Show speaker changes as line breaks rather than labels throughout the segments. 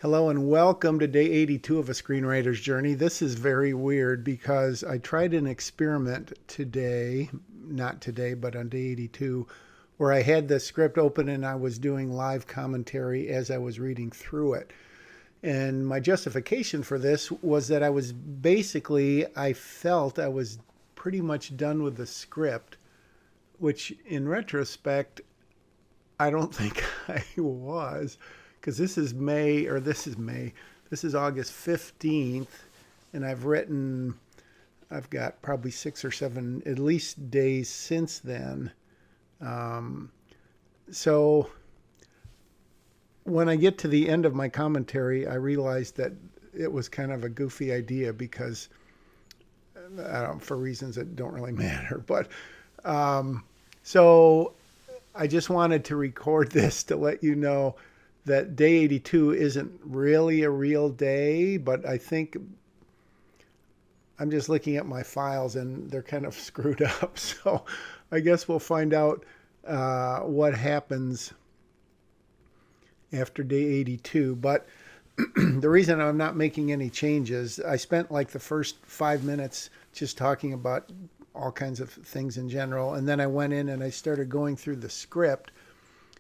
Hello and welcome to day 82 of a screenwriter's journey. This is very weird because I tried an experiment today, not today, but on day 82, where I had the script open and I was doing live commentary as I was reading through it. And my justification for this was that I felt I was pretty much done with the script, which in retrospect, I don't think I was, because this is August 15th, and I've got probably 6 or 7 at least days since then. Um, so when I get to the end of my commentary, I realized that it was kind of a goofy idea because, for reasons that don't really matter. But so I just wanted to record this to let you know that day 82 isn't really a real day, but I think I'm just looking at my files and they're kind of screwed up. So I guess we'll find out what happens after day 82. But the reason I'm not making any changes, I spent like the first 5 minutes just talking about all kinds of things in general. And then I went in and I started going through the script,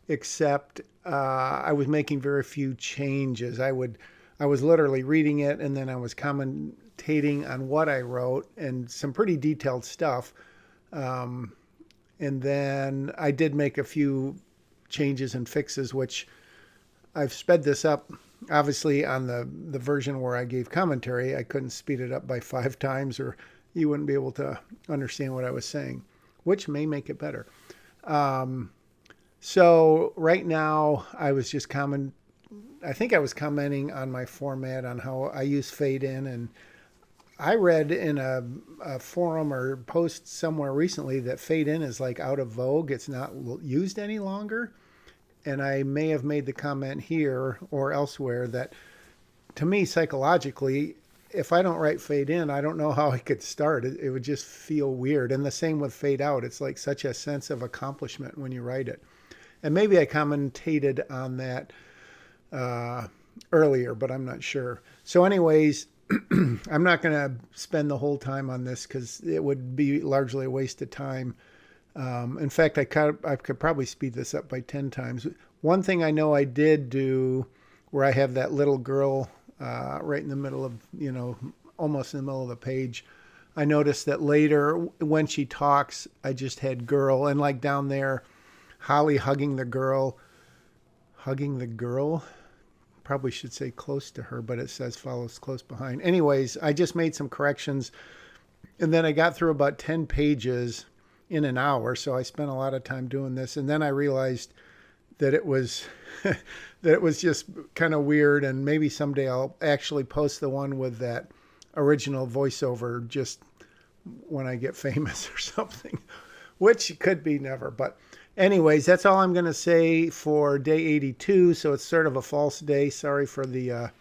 except I was making very few changes. I was literally reading it and then I was commentating on what I wrote and some pretty detailed stuff. And then I did make a few changes and fixes, which I've sped this up. Obviously, on the version where I gave commentary, I couldn't speed it up by 5 times or you wouldn't be able to understand what I was saying, which may make it better. So right now I think I was commenting on my format, on how I use fade in. And I read in a forum or post somewhere recently that fade in is like out of vogue. It's not used any longer. And I may have made the comment here or elsewhere that, to me, psychologically, if I don't write fade in, I don't know how I could start. It would just feel weird. And the same with fade out. It's like such a sense of accomplishment when you write it. And maybe I commentated on that earlier, but I'm not sure. So anyways, I'm not going to spend the whole time on this because it would be largely a waste of time. In fact, I could probably speed this up by 10 times. One thing I know I did do, where I have that little girl right in the middle of, almost in the middle of the page, I noticed that later when she talks, I just had girl. And like down there, Holly hugging the girl. Probably should say close to her, but it says follows close behind. Anyways, I just made some corrections. And then I got through about 10 pages in an hour. So I spent a lot of time doing this. And then I realized that it was that it was just kind of weird. And maybe someday I'll actually post the one with that original voiceover just when I get famous or something, which could be never. But anyways, that's all I'm going to say for day 82. So it's sort of a false day. Sorry for the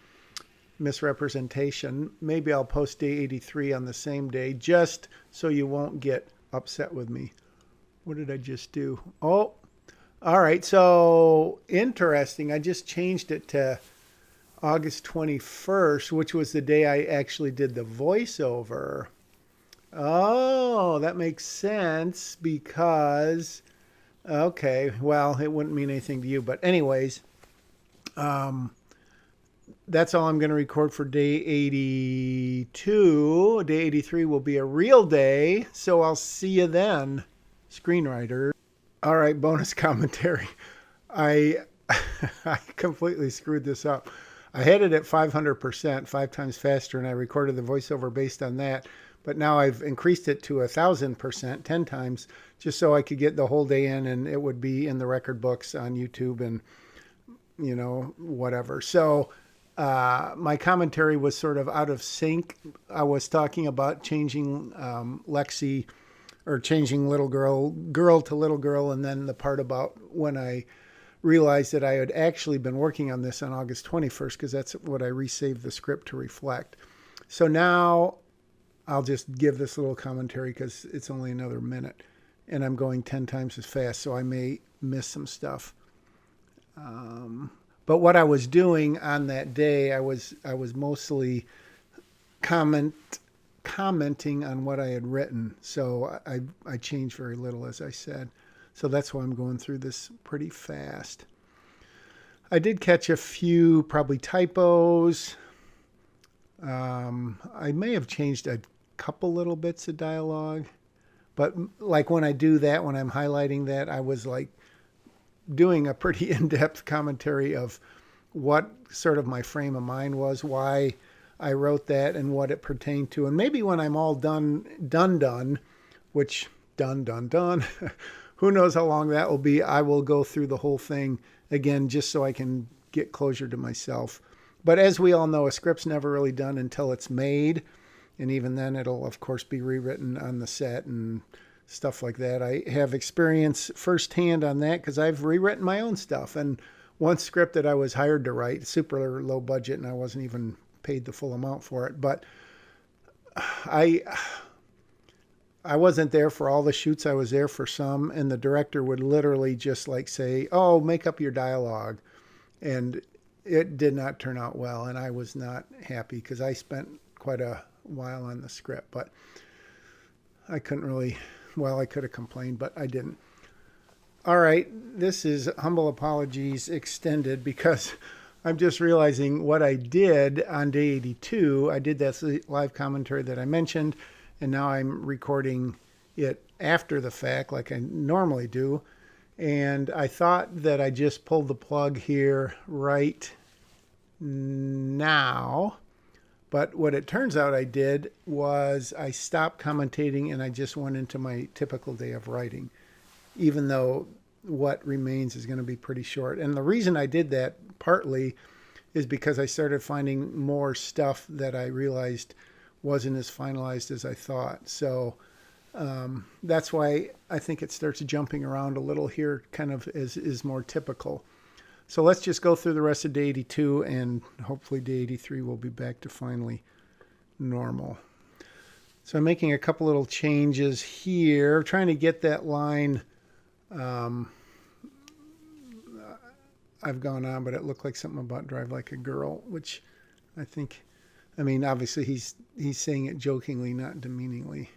misrepresentation. Maybe I'll post day 83 on the same day just so you won't get upset with me. What did I just do? Oh, all right. So interesting. I just changed it to August 21st, which was the day I actually did the voiceover. Oh, that makes sense because, okay, well, it wouldn't mean anything to you. But anyways, that's all I'm going to record for day 82. Day 83 will be a real day. So I'll see you then, screenwriter. All right, bonus commentary. I completely screwed this up. I had it at 500%, 5 times faster, and I recorded the voiceover based on that. But now I've increased it to 1,000%, 10 times, just so I could get the whole day in and it would be in the record books on YouTube and, whatever. So my commentary was sort of out of sync. I was talking about changing Lexi, or changing girl to little girl, and then the part about when I realized that I had actually been working on this on August 21st, because that's what I resaved the script to reflect. So now I'll just give this little commentary because it's only another minute and I'm going 10 times as fast, so I may miss some stuff. But what I was doing on that day, I was mostly commenting on what I had written. So I changed very little, as I said. So that's why I'm going through this pretty fast. I did catch a few probably typos. I may have changed a couple little bits of dialogue, but like when I do that, when I'm highlighting that, I was like doing a pretty in-depth commentary of what sort of my frame of mind was, why I wrote that, and what it pertained to. And maybe when I'm all done, which done, who knows how long that will be, I will go through the whole thing again just so I can get closure to myself. But as we all know, a script's never really done until it's made. And even then, it'll, of course, be rewritten on the set and stuff like that. I have experience firsthand on that because I've rewritten my own stuff. And one script that I was hired to write, super low budget, and I wasn't even paid the full amount for it. But I wasn't there for all the shoots. I was there for some. And the director would literally just like say, oh, make up your dialogue. And it did not turn out well. And I was not happy because I spent quite a while on the script, but I couldn't really, I could have complained, but I didn't. All right, this is Humble Apologies Extended because I'm just realizing what I did on day 82. I did that live commentary that I mentioned, and now I'm recording it after the fact like I normally do. And I thought that I just pulled the plug here right now. But what it turns out I did was I stopped commentating and I just went into my typical day of writing, even though what remains is going to be pretty short. And the reason I did that partly is because I started finding more stuff that I realized wasn't as finalized as I thought. So that's why I think it starts jumping around a little here, kind of as is more typical. So let's just go through the rest of day 82, and hopefully day 83 will be back to finally normal. So I'm making a couple little changes here, trying to get that line. I've gone on, but it looked like something about drive like a girl, which I think, obviously he's saying it jokingly, not demeaningly,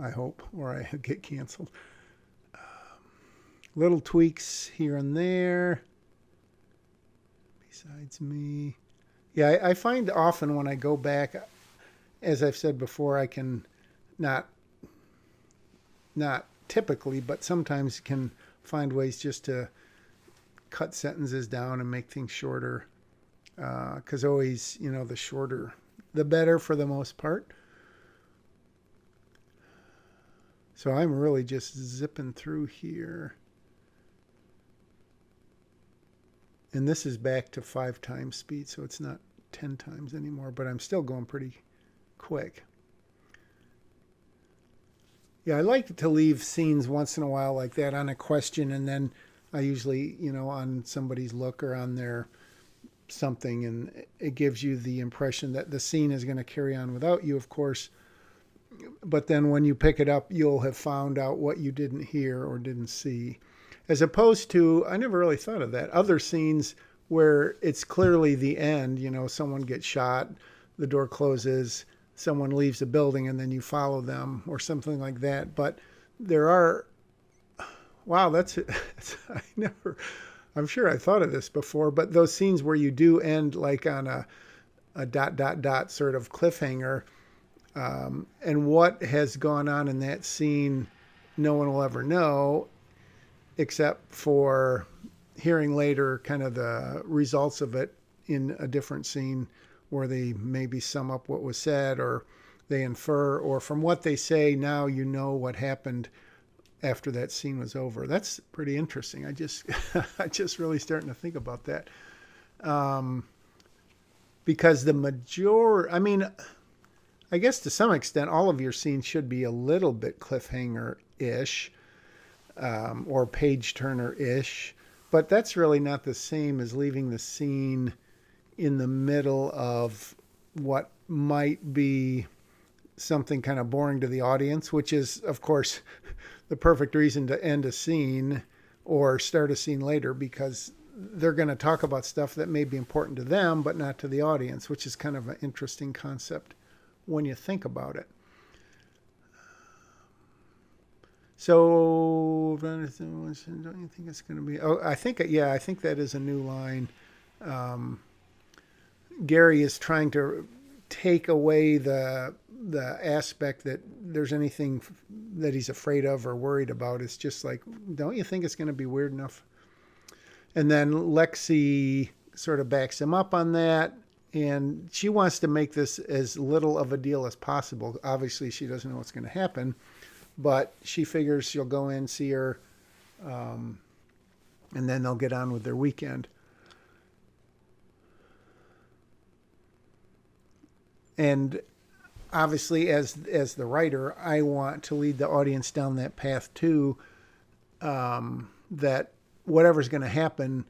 I hope, or I get canceled. Little tweaks here and there. Besides me. Yeah, I find often when I go back, as I've said before, I can not typically, but sometimes can find ways just to cut sentences down and make things shorter. Because always, the shorter, the better for the most part. So I'm really just zipping through here. And this is back to 5 times speed, so it's not 10 times anymore, but I'm still going pretty quick. Yeah, I like to leave scenes once in a while like that on a question, and then I usually, on somebody's look or on their something, and it gives you the impression that the scene is going to carry on without you, of course. But then when you pick it up, you'll have found out what you didn't hear or didn't see. As opposed to, I never really thought of that, other scenes where it's clearly the end, someone gets shot, the door closes, someone leaves the building, and then you follow them or something like that. But there are, I'm sure I thought of this before, but those scenes where you do end like on a ... sort of cliffhanger, and what has gone on in that scene, no one will ever know, except for hearing later kind of the results of it in a different scene where they maybe sum up what was said, or they infer, or from what they say, now you know what happened after that scene was over. That's pretty interesting. I just really starting to think about that. Because I guess to some extent, all of your scenes should be a little bit cliffhanger-ish, or page-turner-ish, but that's really not the same as leaving the scene in the middle of what might be something kind of boring to the audience, which is, of course, the perfect reason to end a scene or start a scene later, because they're going to talk about stuff that may be important to them, but not to the audience, which is kind of an interesting concept when you think about it. So, don't you think it's going to be? Oh, I think that is a new line. Gary is trying to take away the aspect that there's anything that he's afraid of or worried about. It's just like, don't you think it's going to be weird enough? And then Lexi sort of backs him up on that. And she wants to make this as little of a deal as possible. Obviously, she doesn't know what's going to happen, but she figures she'll go in, see her, and then they'll get on with their weekend. And obviously, as the writer, I want to lead the audience down that path too, that whatever's going to happen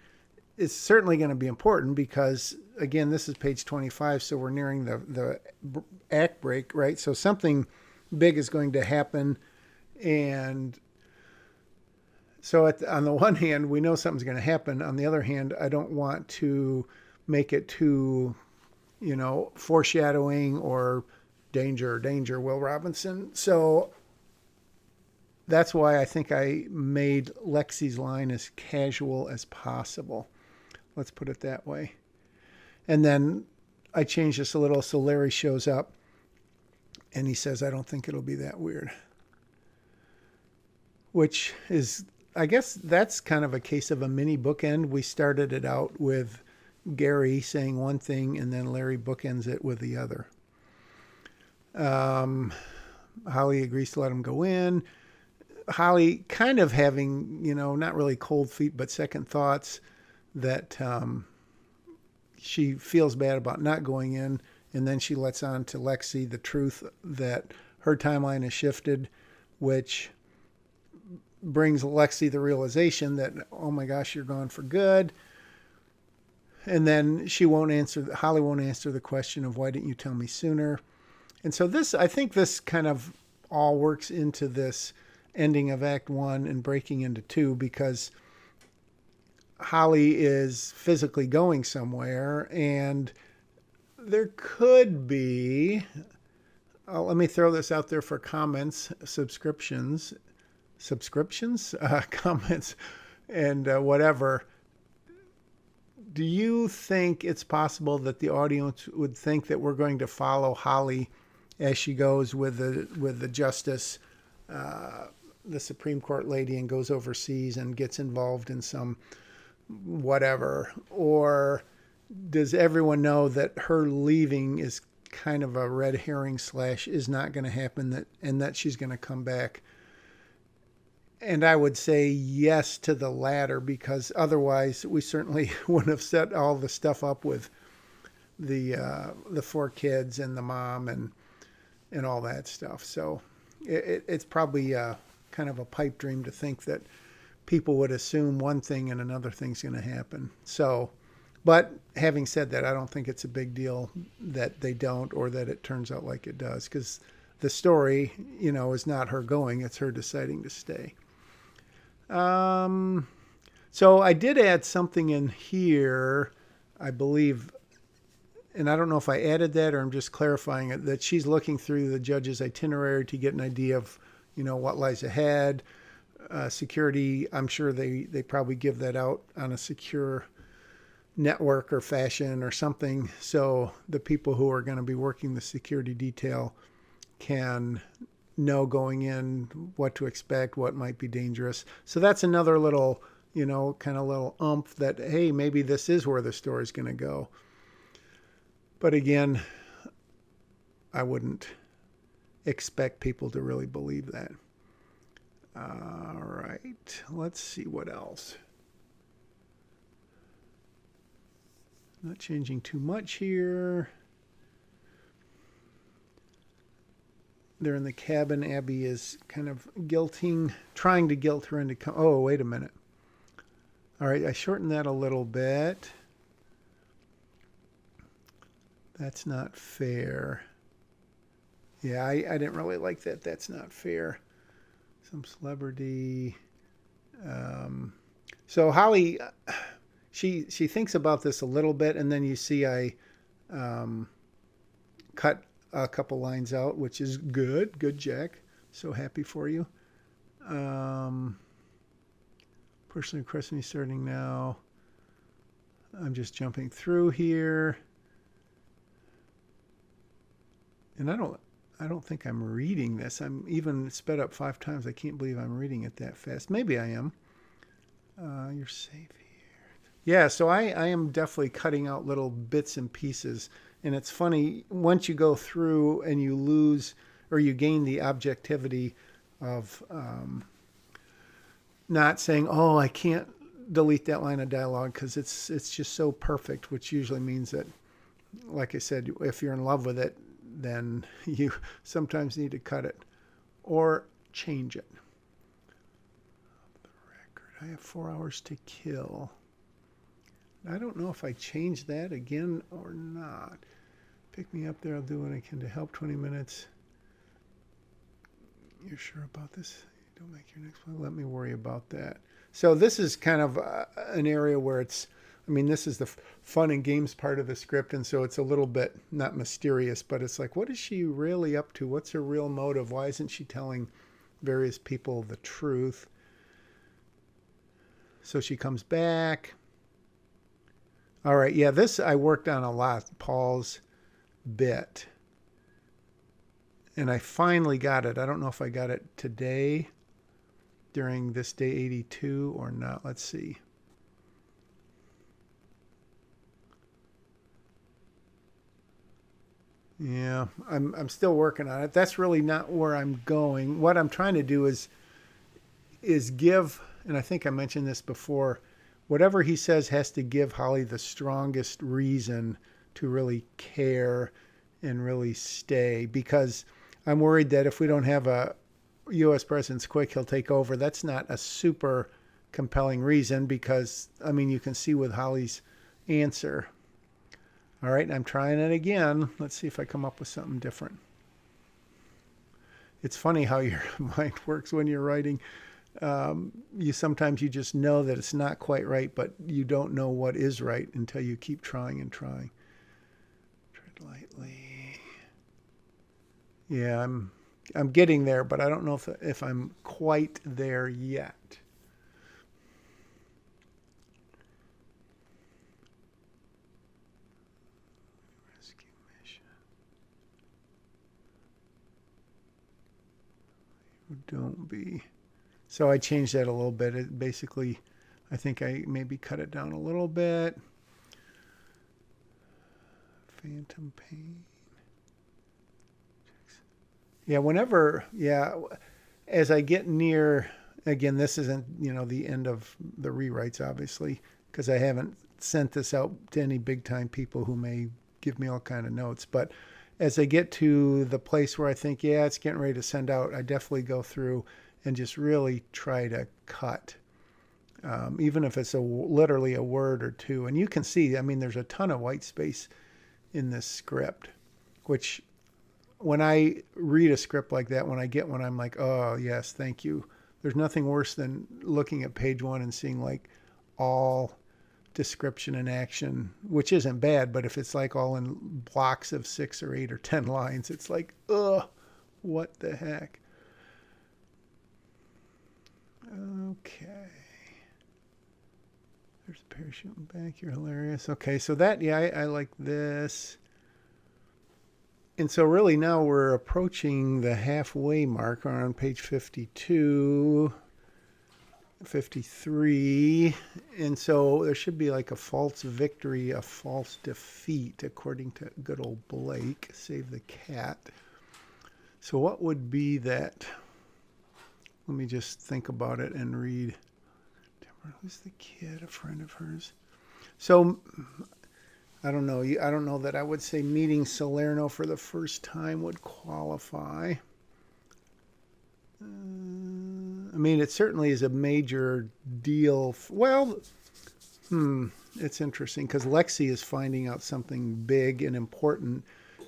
is certainly going to be important because, again, this is page 25, so we're nearing the act break, right? So something big is going to happen. And so on the one hand, we know something's going to happen. On the other hand, I don't want to make it too, foreshadowing or danger, Will Robinson. So that's why I think I made Lexi's line as casual as possible. Let's put it that way. And then I changed this a little so Larry shows up and he says, I don't think it'll be that weird. Which is, I guess that's kind of a case of a mini bookend. We started it out with Gary saying one thing and then Larry bookends it with the other. Holly agrees to let him go in. Holly kind of having, not really cold feet, but second thoughts that she feels bad about not going in. And then she lets on to Lexi the truth that her timeline has shifted, which brings Lexi the realization that, oh my gosh, you're gone for good. And then Holly won't answer the question of why didn't you tell me sooner? And so I think this kind of all works into this ending of Act 1 and breaking into 2 because Holly is physically going somewhere and there could be, let me throw this out there for comments, comments, and whatever. Do you think it's possible that the audience would think that we're going to follow Holly as she goes with the justice, the Supreme Court lady, and goes overseas and gets involved in some whatever? Or does everyone know that her leaving is kind of a red herring / is not going to happen, and that she's going to come back? And I would say yes to the latter, because otherwise we certainly wouldn't have set all the stuff up with the 4 kids and the mom and all that stuff. So it's probably kind of a pipe dream to think that people would assume one thing and another thing's going to happen. So, but having said that, I don't think it's a big deal that they don't, or that it turns out like it does, because the story, is not her going, it's her deciding to stay. So I did add something in here, I believe, and I don't know if I added that or I'm just clarifying it, that she's looking through the judge's itinerary to get an idea of, what lies ahead. Security, I'm sure they probably give that out on a secure network or fashion or something, so the people who are going to be working the security detail can know going in what to expect, what might be dangerous. So that's another little, kind of little umph that, hey, maybe this is where the story's going to go. But again, I wouldn't expect people to really believe that. All right, let's see what else. Not changing too much here. They're in the cabin. Abby is kind of trying to guilt her into... Oh, wait a minute. All right, I shortened that a little bit. That's not fair. Yeah, I didn't really like that. That's not fair. Some celebrity. So Holly she thinks about this a little bit, and then you see I um, cut a couple lines out, which is good. Good, Jack. So happy for you. Um, Personally request me starting now. I'm just jumping through here, and I don't think I'm reading this. I'm even sped up 5 times. I can't believe I'm reading it that fast. Maybe I am. You're safe here. Yeah, so I am definitely cutting out little bits and pieces. And it's funny, once you go through and you lose or you gain the objectivity of not saying, oh, I can't delete that line of dialogue because it's just so perfect, which usually means that, like I said, if you're in love with it, then you sometimes need to cut it or change it. The record. I have 4 hours to kill. I don't know if I change that again or not. Pick me up there. I'll do what I can to help. 20 minutes. You're sure about this? Don't make your next one. Let me worry about that. So this is kind of an area where it's, I mean, this is the fun and games part of the script. And so it's a little bit not mysterious, but it's like, what is she really up to? What's her real motive? Why isn't she telling various people the truth? So she comes back. All right. Yeah, this I worked on a lot. Paul's bit. And I finally got it. I don't know if I got it today during this day 82 or not. Let's see. Yeah, I'm still working on it. That's really not where I'm going. What I'm trying to do is give, and I think I mentioned this before, whatever he says has to give Holly the strongest reason to really care and really stay, because I'm worried that if we don't have a U.S. presence quick, he'll take over. That's not a super compelling reason because, I mean, you can see with Holly's answer. All right, I'm trying it again. Let's see if I come up with something different. It's funny how your mind works when you're writing. Sometimes you just know that it's not quite right, but you don't know what is right until you keep trying and trying. Tread lightly. Yeah, I'm getting there, but I don't know if I'm quite there yet. Rescue mission. Don't be. So I changed that a little bit. It basically, I think I maybe cut it down a little bit. Phantom pain. Yeah, as I get near, again, this isn't, the end of the rewrites, obviously, because I haven't sent this out to any big time people who may give me all kind of notes. But as I get to the place where I think, yeah, it's getting ready to send out, I definitely go through and just really try to cut, even if it's literally a word or two. And you can see, I mean, there's a ton of white space in this script, which when I read a script like that, when I get one, I'm like, oh, yes, thank you. There's nothing worse than looking at page one and seeing like all description and action, which isn't bad, but if it's like all in blocks of 6 or 8 or 10 lines, it's like, ugh, what the heck? Okay. There's a parachute back. You're hilarious. Okay, so that, yeah, I like this. And so really now we're approaching the halfway mark on page 52, 53. And so there should be like a false victory, a false defeat, according to good old Blake. Save the cat. So what would be that? Let me just think about it and read. Who's the kid? A friend of hers. So I don't know. I don't know that I would say meeting Salerno for the first time would qualify. I mean, it certainly is a major deal. It's interesting because Lexi is finding out something big and important.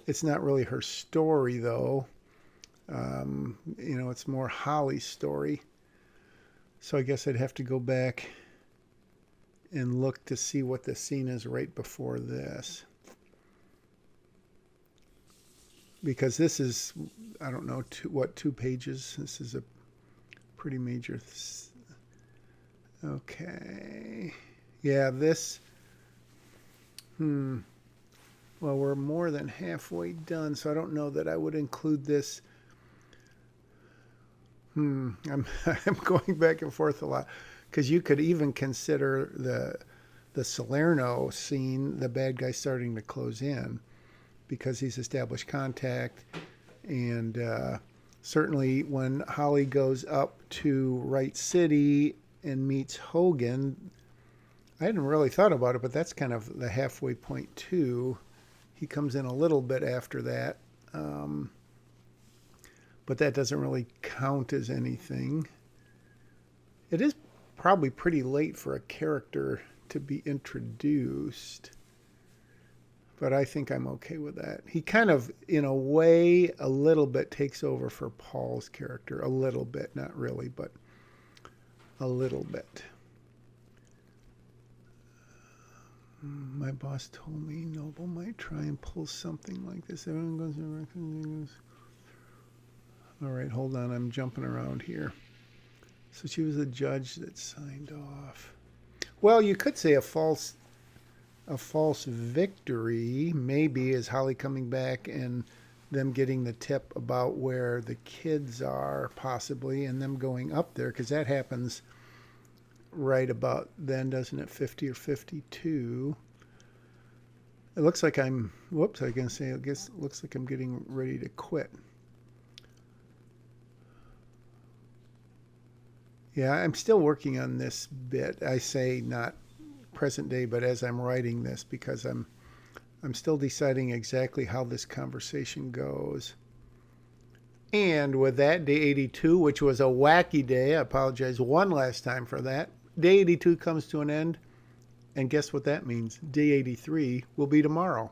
It's not really her story, though. It's more Holly's story. So I guess I'd have to go back and look to see what the scene is right before this. Because this is, I don't know, 2 pages? This is a pretty major. Okay. Yeah, this. Well, we're more than halfway done, so I don't know that I would include this. I'm I'm going back and forth a lot, because you could even consider the Salerno scene, the bad guy starting to close in, because he's established contact, and certainly when Holly goes up to Wright City and meets Hogan, I hadn't really thought about it, but that's kind of the halfway point too. He comes in a little bit after that. But that doesn't really count as anything. It is probably pretty late for a character to be introduced, but I think I'm okay with that. He kind of, in a way, a little bit takes over for Paul's character. A little bit, not really, but a little bit. My boss told me Noble might try and pull something like this. Everyone goes around. All right, hold on. I'm jumping around here. So she was the judge that signed off. Well, you could say a false victory maybe is Holly coming back and them getting the tip about where the kids are, possibly, and them going up there, because that happens right about then, doesn't it? 50 or 52. It looks like I'm, whoops, I can say, I guess it looks like I'm getting ready to quit. Yeah, I'm still working on this bit. I say not present day, but as I'm writing this, because I'm still deciding exactly how this conversation goes. And with that, day 82, which was a wacky day, I apologize one last time for that. Day 82 comes to an end, and guess what that means? Day 83 will be tomorrow.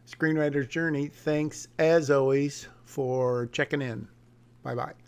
Screenwriter's Journey, thanks as always for checking in. Bye-bye.